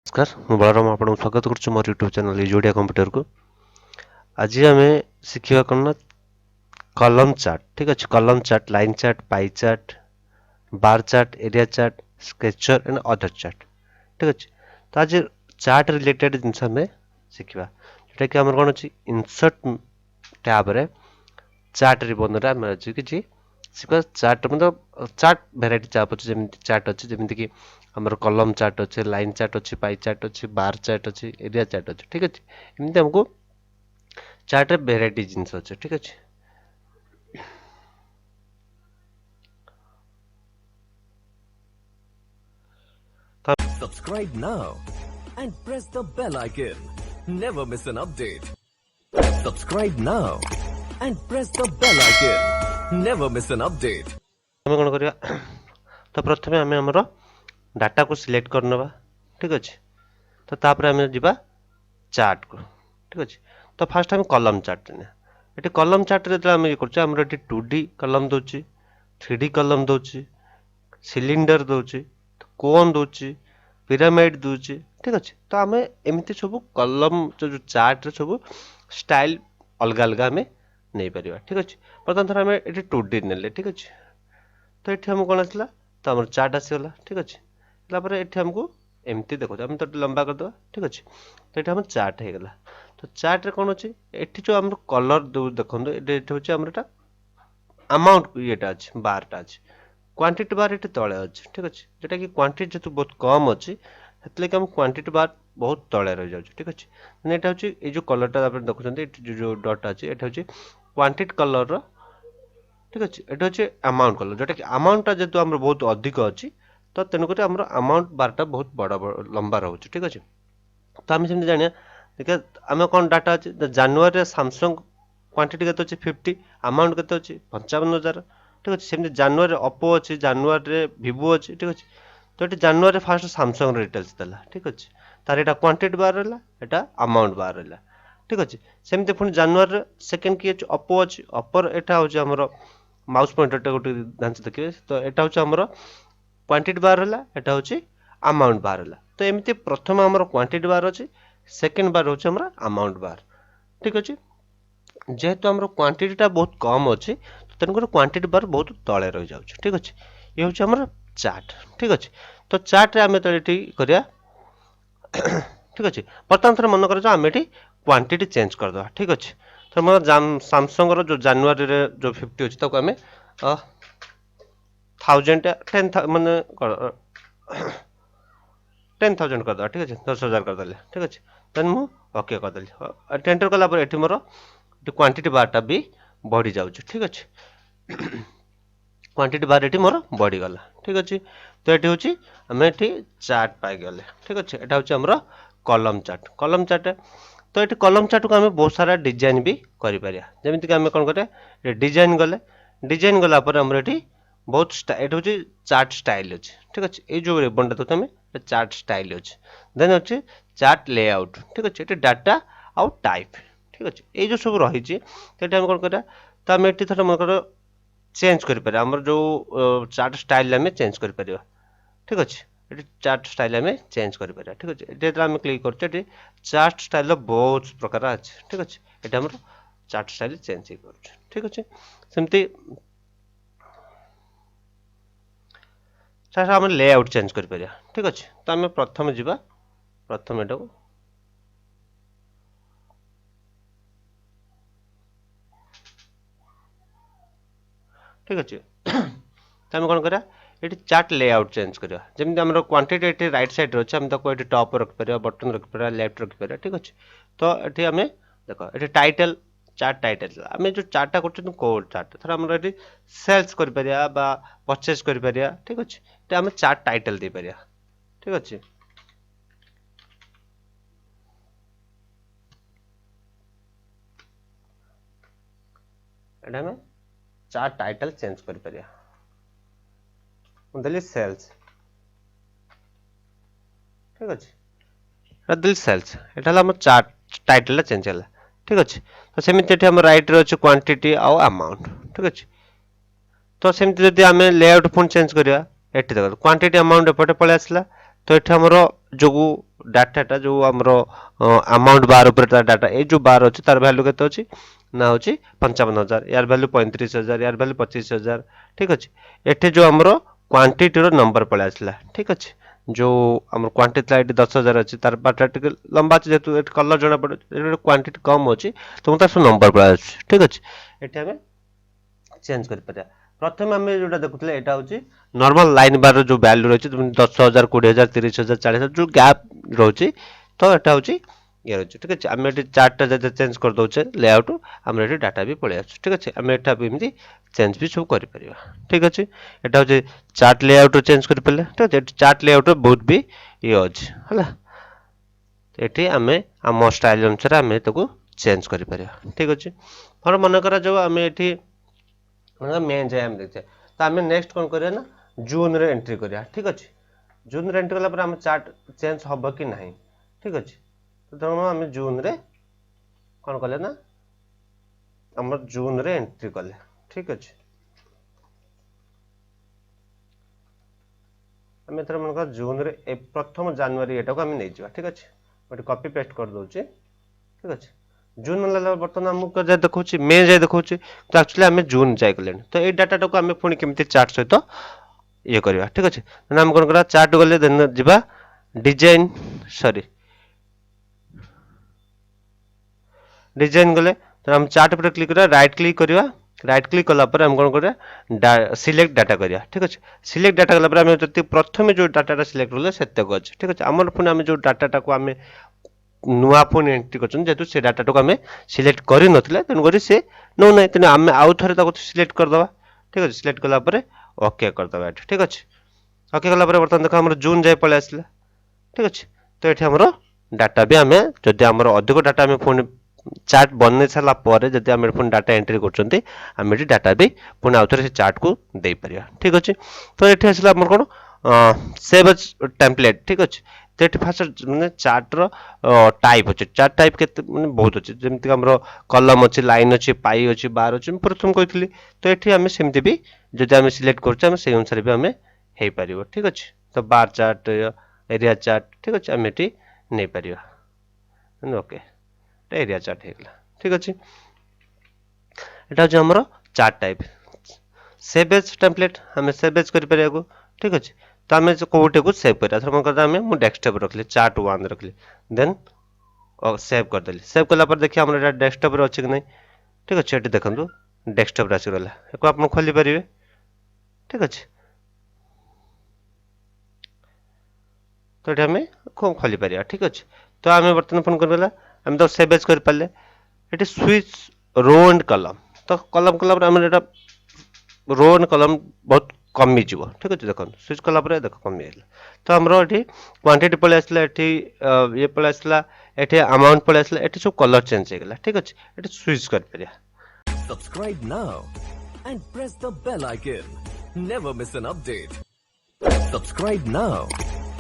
नमस्कार मैं बलराम आपको स्वागत करुँ मोर यूट्यूब चैनल ओडिया कंप्यूटर को। आज आम शिखा कौन ना कलम चार्ट। ठीक अच्छे कलम chart, line chart, pie chart, bar chart, area chart, sketcher and other chart. ठीक अच्छे तो आज चार्ट रिलेटेड जिनस आम शिखा जोटा कि आम कौन अच्छी इनसर्ट टैब रे चार्ट रिबन आम अच्छी कि शिखा चार्ट मतलब चार्ट भेराइटी चार्ट अच्छे जमी चार्ट अच्छे जमीक कि आमर कलम चार्ट अच्छे, लाइन चार्ट अच्छे, पाई चार्ट अच्छे, बार चार्ट अच्छे, एरिया चार्ट अच्छे। ठीक अच्छे एमती हमको चार्ट रे भेराइटी जिनस अच्छे। ठीक अच्छे Subscribe now and press the bell icon. Never miss an update. Subscribe now and press the bell icon. Never miss an update. आम कौन करवा तो प्रथम आम आमर डाटा को सिलेक्ट करनवा। ठीक अच्छे तो तापर आम जा चार्ट को। ठीक अच्छे तो फास्ट आम कलम चार्ट ये कलम चार्ट जो आम ये कर 2D कलम दूची, 3D कलम दूची, सिलिंडर दूची, कोन दूची, पिरामिड दूची। ठीक अच्छे तो आम एमती सब कलम जो चार्ट रे सब स्टाइल अलग अलग आम नहीं पार। ठीक अच्छे प्रथम थर आम ये 2D ने। ठीक अच्छे तो ये आम कौन आसला तो आम चार्ट आसीगला। ठीक अच्छे ये आमको एमती देखो आम तो लंबा करदे। ठीक अच्छे तो ये आम चार्ट हो गला। तो चार्ट रे कौन अच्छे ये जो आम कलर देखो ये हूँ आम अमाउंट येटा अच्छे बारटा अच्छे क्वांटिटी बार ये तले अच्छे। ठीक अच्छे जोटा कि क्वांटिटी जेहतु बहुत कम अच्छी से आम क्वांटिटी बार बहुत तले रही जाऊँ। ठीक अच्छे यहाँ हूँ ये जो कलरटा आप देखुं जो डट अच्छे ये हूँ क्वांटिटी कलर। ठीक अच्छे ये हूँ अमाउंट कलर जोटा कि अमाउंटा जेहतु आम बहुत अधिक अच्छी तो तेणुक आम अमाउंट बारटा बहुत बड़ लंबा रोचे। ठीक अच्छे तो आम सेमती जाना देखिए आम कौन डाटा अच्छे जानुरी सैमसंग क्वांटिटी के 50 अमाउंट के 55,000। ठीक अच्छे सेमती जानुरी ओप्पो अच्छे, जानुरी भिवो अच्छे। ठीक अच्छे तो ये जानुरी फास्ट सैमसंग डिटेल्स देला। ठीक अच्छे तार यहाँ क्वांटिटी बार रहा यहाँ अमाउंट बार रहा। ठीक अच्छे सेमती पुणी जानुरी सेकेंड किए ओप्पो अच्छे, ओप्पोर यहाँ हूँ आमर माउस पॉइंटर गोटे ढांचा देखिए तो यहाँ हूँ आमर क्वांटिटी बार रहा यहाँ हूँ अमाउंट बार रहा। तो एमती प्रथम आमर क्वांटिटी बार अच्छे, सेकेंड बार हूँ आमर अमाउंट बार। ठीक अच्छे जेहेतु आमर क्वांटिटीटा बहुत कम अच्छे तो तेणुकर क्वांटिटी बार बहुत तले रही जाऊँ। ठीक अच्छे ये हूँ आमर चार्ट। ठीक अच्छे तो चार्ट रे आम तो ये करिया। ठीक अच्छे बर्तमान थर मन कर आम ये क्वांटिटी चेंज करदे। ठीक अच्छे तो मोर सैमसंग जो जानुरी जो 50 अच्छे ताको आम 1000 10 माने 10,000 करदे। ठीक अच्छे 10,000 करदे। ठीक अच्छे देन मु ओके करदेली एंटर कला ये मोर क्वांटिटी बारटा भी बढ़ी जाऊँ। ठीक अच्छे क्वांटिटी बार ये मोर बढ़ी गला। ठीक अच्छे तो ये हूँ आम ये चार्ट पाईगले। ठीक अच्छे यहाँ हूँ आमर कलम चार्ट। कलम चार्ट तो ये कलम चार्ट को आम बहुत सारा डिजाइन भी करें जमीक आम कौन कर डिजाइन गले डिजाइन गलापर आम ये बहुत ये हूँ चार्ट स्टाइल अच्छे। ठीक अच्छे ये जो रिबन देखते आम चार्ट स्टाइल अच्छे देन अच्छे चार्ट लेआउट। ठीक अच्छे ये डाटा आउ टाइप। ठीक अच्छे ये जो सब रही तो ये कौन करा तो आम ये थोड़ा मन कर चेंज करें आम जो चार्ट स्टाइल आम चेंज करें। ठीक अच्छे ये चार्ट स्टाइल आम चेंज करें। ठीक अच्छे ये आम क्लिक कर चार्ट स्टाइल बहुत प्रकार अच्छे। ठीक अच्छे ये आम चार्ट स्टाइल चेंज कर। ठीक अच्छे सेमती आम लेआउट चेंज करें। ठीक अच्छे तो आम प्रथम जा प्रथम एटा को ठीक अच्छे तो आम कौन करा ये चार्ट लेआउट चेंज करा जमी आम क्वांटिटी ये रईट साइड अच्छे आम ताको टॉप रखिपर बटन रखिपर लेफ्ट रखिपर। ठीक अच्छे तो ये आम देख ये टाइटल चार्ट टाइटल आम जो चार्टा कर कौ चार्ट थर आम ये सेल्स कर परचेज कर। ठीक अच्छे ये आम चार्ट टाइटल दे पार। ठीक अच्छे आम चार्ट टाइटल चेंज कर देली सेल्स। ठीक अच्छे दिल सेल्स यहाँ आम चार्ट टाइटल चेंज है। ठीक अच्छे तो सेमती आम रईट अच्छे क्वांटिटी आउ अमाउंट। ठीक अच्छे तो सेमती जब आम लेआउट पुणी चेंज करवा ये देख क्वांटिटी अमाउंट एपटे पलि आसला तो ये आमर जो डाटाटा जो आमर अमाउंट बार ऊपर डाटा ये जो बार अच्छी तार भैल्यू केते अच्छी ना हूँ 55,000 यार भैल्यू 35,000 यार भैल्यू 25,000 ठीक अच्छे एटे जो आमर क्वांटिटी नंबर पलि आसला ठीक अच्छे जो आम क्वांटिटी ये 10,000 अच्छी तार बाटा टे लंबा अच्छे जेहतु कलर जना पड़े क्वांटिटी कम अच्छी तो तार सब नंबर पलि आस ठीक अच्छे ये आम चेंज कर प्रथम आम जो देखुले यहाँ हूँ नॉर्मल लाइन बार जो वैल्यू रही 10,000 20,000 30,000 40,000 जो गैप रोचे तो यहाँ हूँ ये रही ठीक अच्छे आम ये चार्टा जब चेंज कर दौचे लेआउट आम ये डाटा भी पलि आस ठीक अच्छे आम यहाँ एमती चेंज भी सब कर ठीक अच्छे यहाँ हूँ चार्ट लेआउट चेंज कर पारे ठीक अच्छे चार्ट लेआउट बहुत भी ये अच्छे है ये आम आम स्टाइल अनुसार आम चेंज कर ठीक अच्छे और मन करा जो आम ये मेन जाए आम देखते तो आम नेक्स्ट कौन करिया ना जून रे एंट्री करिया ठीक अच्छे जून रे एंट्री कला आम चार्ट चेंज हम कि ना ठीक अच्छे तो तेणु आम जून रे कौन कले ना आम जून रे एंट्री कले ठीक अच्छे आम एथर मन कर जून रे प्रथम जनवरी एटा को आम नहीं जा ठीक अच्छे गोटे कॉपी पेस्ट कर दउची ठीक अच्छे जून मतलब बर्तमान आमको जाए देखा मे जाए देखा तो एक्चुअली आम जून जाए गले तो ये डाटा टाक आम पुणी केमती चार्ट सहित ये करवा ठीक अच्छे आम कौन करा चार्ट गले देन जा डिजाइन सॉरी डिजाइन गले तो आम चार्ट पर क्लिक करा राइट क्लिक करवा राइट क्लिक कला आम कौन करा सिलेक्ट डाटा करिया ठीक अच्छे सिलेक्ट डाटा कला आम जो प्रथम जो डाटा सिलेक्ट कले से अच्छे ठीक अच्छे आम पुणी आम जो डाटा को आम नुआ पुणी एंट्री कर जेहतु से डाटा को आम सिलेक्ट कर नथिले तेणुक से नौ ना तेणु आम आउ थे सिलेक्ट करदे ठीक अच्छे सिलेक्ट कला ओके करदे ठीक अच्छे ओके कला बर्तमान देख आम जून जाए पलि आसला ठीक अच्छे तो ये आमर डाटा भी आम जदि आम अधिक डाटा आम पुणी चार्ट बन सारा पर जब आम पुणी डाटा एंट्री करम डाटा भी पुणी आउ थे से चार्ट को दे पार ठीक अच्छे तो ये आसला आम कौन सेव एज टेम्पलेट ठीक अच्छे तो ये फास्ट मैंने चार्टर टाइप अच्छे चार्ट टाइप के बहुत अच्छे जमीक आम कलम अच्छे लाइन अच्छे पाई अच्छे बार अच्छे प्रथम कही तो ये आम सेमती भी जब आम सिलेक्ट कर अनुसार भी आम हो पार ठीक अच्छे तो बार चार्ट एरिया चार्ट ठीक अच्छे आम ये नहीं पार ओके एरिया चार्ट होगा ठीक अच्छे यहाँ हूँ um chart type save as template um save as कर ठीक अच्छे तो आम कौटे को सेव कर कौन करते डेस्कटॉप रखली चार्ट 1 रखली देन सेव करदेली सेव कलापर देखिए आम डेस्कटॉप अच्छे कि नहीं ठीक अच्छे ये देखो डेस्कटॉप आसीगला एक आप खोली पारे ठीक अच्छे तो ये आम खोली पार ठीक अच्छे तो आम बर्तमान फोन कर आम तो सेव एज कर पारे ये स्विच रो एंड कलम तो कलम कला आम रो एंड कलम बहुत कमी जीव ठीक अच्छे देखो स्विच कला देख कमी तो आमर ये क्वांटिटी पलि आसला ये पलि आसला ये अमाउंट पलि आसला ये सब कलर चेंज होगा ठीक अच्छे ये स्विच कर पार Subscribe now and press the bell icon. Never miss an update. Subscribe now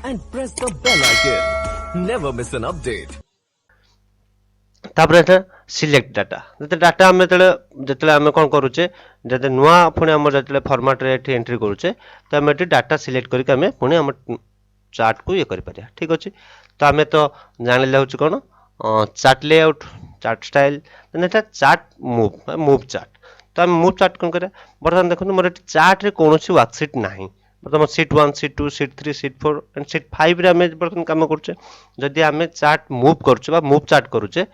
and press the bell icon. Never miss an update. तापर सिलेक्ट डाटा जो डाटा आम जो आम कौन करुचे जब नुआ पुणी आम जो फॉर्मेट रे एंट्री करुचे तो आम ये डाटा सिलेक्ट करके आम पुणी आम चार्ट को ये कर पारे ठीक अच्छे तो आम तो जान हूँ कौन chart layout chart style chart move move chart तो आम मूव चार्ट कौन करा बर्तमान देखो मोर चार्ट रे कौन वर्कसीट ना बर्तमान seat 1 seat 2 seat 3 seat 4 and seat 5 रे आम बर्तमान कम करुचे जदि आम चार्ट मूव करुचे मूव चार्ट करुचे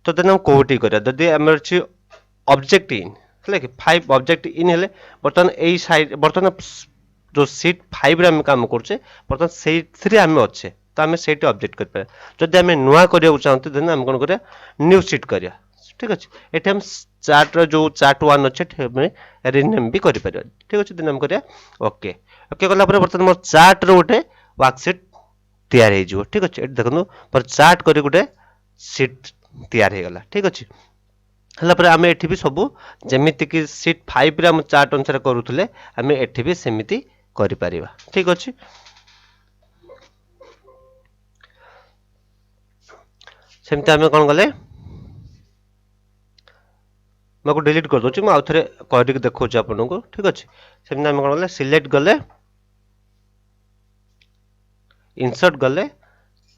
तो देन हम कोटी करा जदि आम अच्छी ऑब्जेक्ट इन है कि 5 ऑब्जेक्ट इन हेले बर्तमान ए साइड बर्तमान जो सीट 5 रे हम काम करुचे बर्तमान सीट 3 आम अच्छे तो आम से ऑब्जेक्ट कर पारे जदि आम नुआ करिया चाहते देन हम कौन करिया न्यू सीट करिया ठीक अच्छे ये हम चार्ट जो चार्ट 1 अच्छे रिनेम भी कर पारे ठीक अच्छे देन हम करिया ओके ओके कला बर्तमान मोर चार्ट रो गोटे वर्कसीट तैयार हो ठीक अच्छे देखो पर चार्ट कर गोटे सीट तैयार होगा ठीक अच्छे है आम ये भी सब जमीती कि सीट 5 रे चार्ट अनुसार करूले आम ये भी सेमती कर ठीक अच्छे सेमती आम कौन गले मैं डिलीट कर दूसरी आउ थे कर देखा आपन को ठीक अच्छे सेमती आम कौन गले सिलेक्ट गले इंसर्ट गले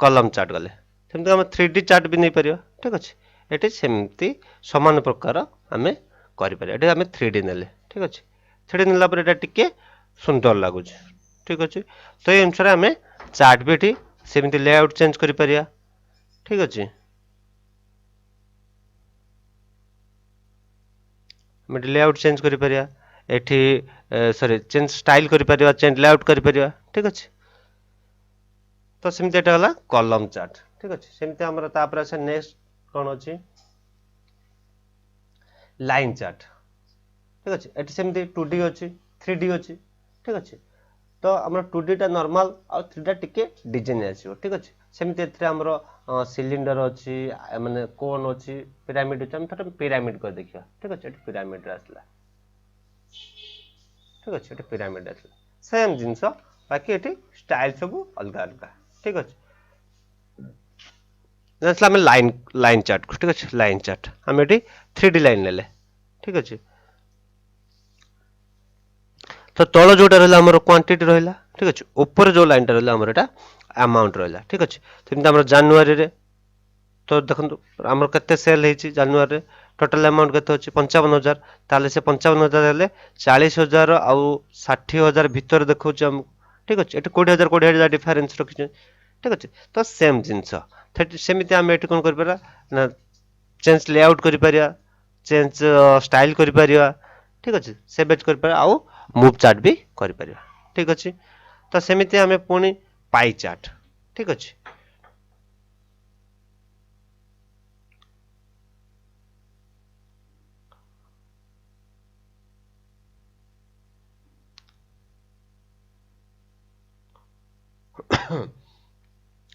कलम चार्ट गले सेमती हम 3D चार्ट भी नहीं परियो ठीक अछि एठी सेमती समान प्रकार आमे करि परियो एठी आमे 3D नेले ठीक अछि 3D नेला पर एटा टिके सुंदर लागु ठीक अछि तो ए अनुसार आमे चार्ट भी एठी सेमती लेआउट चेंज करि परिया ठीक अछि हम लेआउट चेंज करि परिया एठी सॉरी चेंज स्टाइल करि परिया चेंज लेआउट करि परिया ठीक अछि तो सेमती एटा हला कॉलम चार्ट ठीक अछि सेमती हमर तापर से नेक्स्ट कोन अछि लाइन चार्ट ठीक अछि एठी सेमती 2D अछि 3D अछि ठीक अछि तो हमर 2D टा नॉर्मल और 3D टा टिके डिजाइन आछियो ठीक अछि सेमती एथरे हमर सिलिंडर अछि माने कोन अछि पिरामिड अछि हम थोड़ा पिरामिड कर देखिया ठीक अछि एठी पिरामिड आसला ठीक अछि एठी पिरामिड आसला सेम जिंस बाकी एठी स्टाइल सब अलगा अलगा ठीक अछि जैसे हमें लाइन लाइन चार्ट ठीक अछि लाइन चार्ट हम एठी 3D लाइन लेले ठीक अछि तो तळ जोटा रहला हमर क्वांटिटी रहला ठीक अछि ऊपर जो लाइन टा रहला हमर एटा अमाउंट रहला ठीक अछि सेमती हमर जनवरी रे तो देखंतु हमर कते सेल हेछि जनवरी रे टोटल अमाउंट कते अछि 55000 ताले से 55000 हेले 40000 आ 60000 भीतर देखौछ हम ठीक अछि एटा 20000 डिफरेंस रखिछ ठीक अछि तो सेम जिंस सेमिति हम एठी कोन कर परबा ना चेंज लेआउट करि परिया चेंज स्टाइल करि परिया ठीक अछि सेव करि परिया आ मूव चार्ट भी करि परिया ठीक अछि तो सेमिति हमें पुनी पाई चार्ट ठीक अछि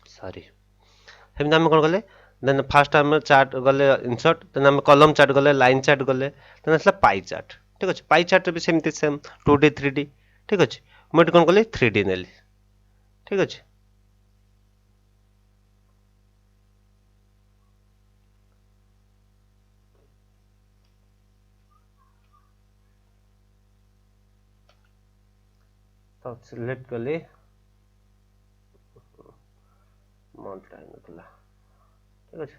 सॉरी सेमिति हम कोन गले देन फास्ट हम चार्ट गले इंसर्ट देन हम कॉलम चार्ट गले लाइन चार्ट गले देन असला पाई चार्ट ठीक अछि पाई चार्ट भी सेमिति सेम 2D 3D ठीक अछि मोट कोन गले 3D नेली ठीक अछि तो सिलेक्ट कली मंथ लाइन कला ठीक अछि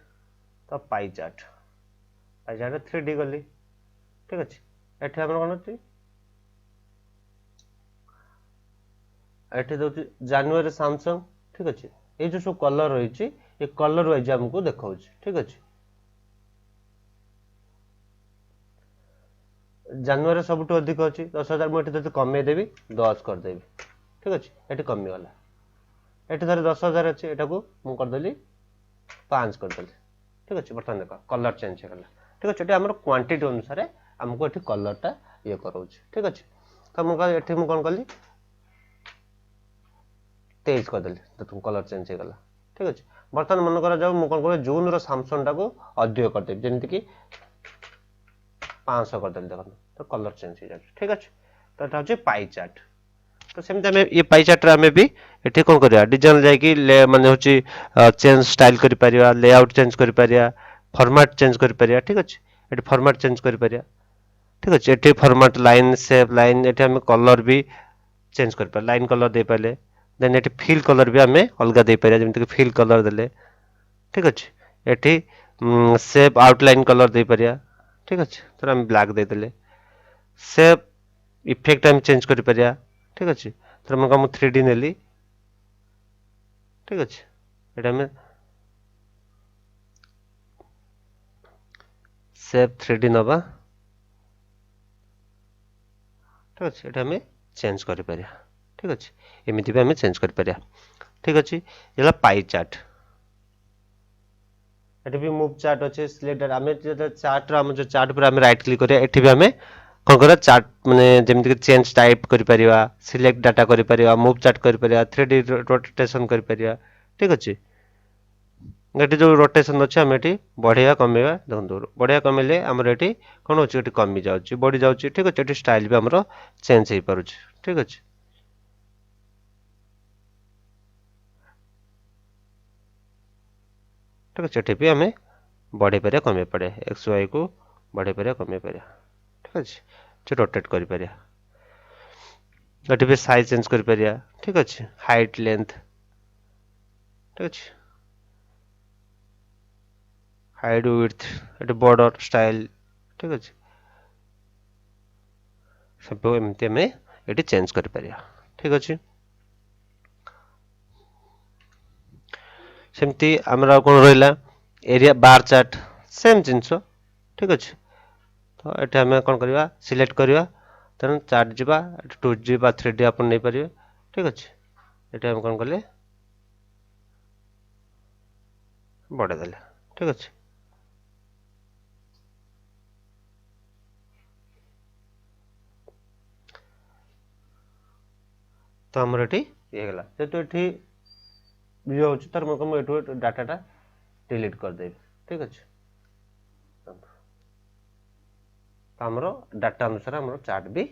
तो पाई चार्ट 3D गली ठीक अछि एठी हमर कोन अछि एठी दोछि जनवरी सैमसंग ठीक अछि ए जो सब कलर रहिछि ए कलर वाइज हमको देखाउछि ठीक अछि जनवरी सबटु अधिक अछि 10000 मु एठी जति कमे देबी 10 कर देबी ठीक अछि एठी कमी वाला एठी धर 10000 अछि एटा को मु कर देली 5 कर देली ठीक अछि बर्तन देखो कलर चेंज हो गला ठीक अछि एटा हमर क्वांटिटी अनुसार हमको एठी कलर टा ये करौछि ठीक अछि तो मु एठी मु कोन करली 23 कर देली तो तुम कलर चेंज हो गला ठीक अछि बर्तन मन करा जाऊ मु कोन कर जून रो सैमसंग टा को अधिक कर देबी जेंति कि 500 कर देली देखो तो कलर चेंज हो जाछ ठीक अछि तो एटा होछि पाई चार्ट तो सेमते हमें ये पाई चार्ट रे हमें भी एठी कोन करिया डिजाइन जाय कि माने होछि चेंज स्टाइल करि परिया लेआउट चेंज करि परिया फॉर्मेट चेंज करि परिया ठीक अछि एठी फॉर्मेट चेंज करि परिया ठीक अछि एठी फॉर्मेट लाइन शेप लाइन एठी हमें कलर भी चेंज करि परिया लाइन कलर दे पाले देन एठी फिल कलर भी हमें अलगा दे परिया जेमति कि फिल कलर देले ठीक अछि एठी शेप आउटलाइन कलर दे परिया ठीक अछि तो हम ब्लैक दे देले शेप इफेक्ट हम चेंज करि परिया ठीक अछि तो हम 3D नेली ठीक अछि एटा में शेप 3D नबा ठीक अछि एटा में चेंज करि परिया ठीक अछि एमिति भी हमें चेंज करि परिया ठीक अछि एला पाई चार्ट एटी भी मूव चार्ट अछि सिलेक्ट हमें जे चार्ट रा हम जो चार्ट पर हमें राइट क्लिक करिया एटी भी हमें कोन करा चार्ट माने जेमति कि चेंज टाइप करि परिया सिलेक्ट डाटा करि परिया मूव चार्ट करि परिया 3D रोटेशन करि परिया ठीक अछि एटी जो रोटेशन अछि हम एटी बढ़िया कमेबा देखंतु बढ़िया कमेले हमर एटी कोन अछि एटी कमी जाउछि बढ़ी जाउछि ठीक अछि एटी स्टाइल भी हमरो चेंज हे परुछि ठीक अछि ठीक अछि एटी भी हमें बढ़े परिया कमे पड़े एक्स वाई को बढ़े परिया कमे परिया ठीक अछि जे रोटेट करि परिया एटी भी साइज चेंज करि परिया ठीक अछि हाइट लेंथ ठीक अच्छे hide width eighty border style ठीक अच्छे सब एमती आम ये चेंज कर ठीक अच्छे सेमती आमर कौन रहा एरिया बार चार्ट सेम जिनस ठीक अच्छे तो ये आम कौन करवा सिलेक्ट करवा तेणु चार्ट जावा 2D बा 3D आप नहीं पारे ठीक अच्छे ये आम कौन कले बढ़े देले ठीक अच्छे तो आमर ये गला जेतु ये ये हूँ तार मतलब डाटा डिलीट करदेवी ठीक अच्छे तो आमर डाटा अनुसार आमर चार्ट भी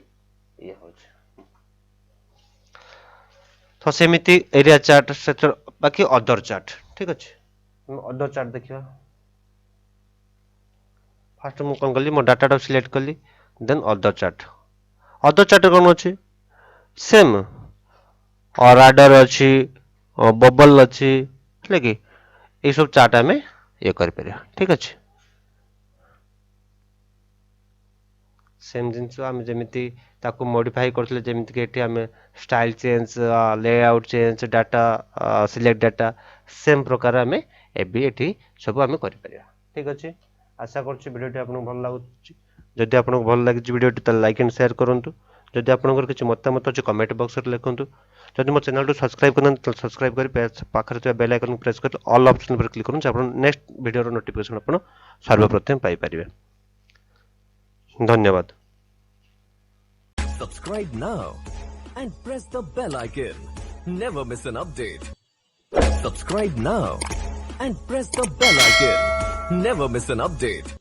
ये हो तो सेमिति एरिया चार्ट से बाकी अदर चार्ट ठीक अच्छे अदर चार्ट देखिए फास्ट मुझे कौन कली मो डाटा सिलेक्ट कली देन अदर चार्ट कौन अच्छी सेम और आर्डर अच्छी बबल अच्छी है कि ये सब चार्ट आम ये कर ठीक अच्छे सेम जिनस आम जमी ताको मॉडिफाई करते जमीती कि ये आम style change layout change data select data same प्रकार आम ये सब आम कर ठीक अच्छे आशा करुँच भिडियोटी आपको भल लगुच जदि आपको भल लगी भिडियोटी तो लाइक एंड शेयर करूँ जदि आपंकर किसी मतामत अच्छे कमेंट बॉक्स में लिखूँ जदि मो चैनल सब्सक्राइब कर सब्सक्राइब कर पाखे बेल आइकन प्रेस कर ऑल ऑप्शन पर क्लिक करूँ आप नेक्स्ट वीडियो नोटिफिकेशन आप सर्वप्रथम पाइपर धन्यवाद Subscribe now and press the bell icon. Never miss an update. Subscribe now and press the bell icon. Never miss an update.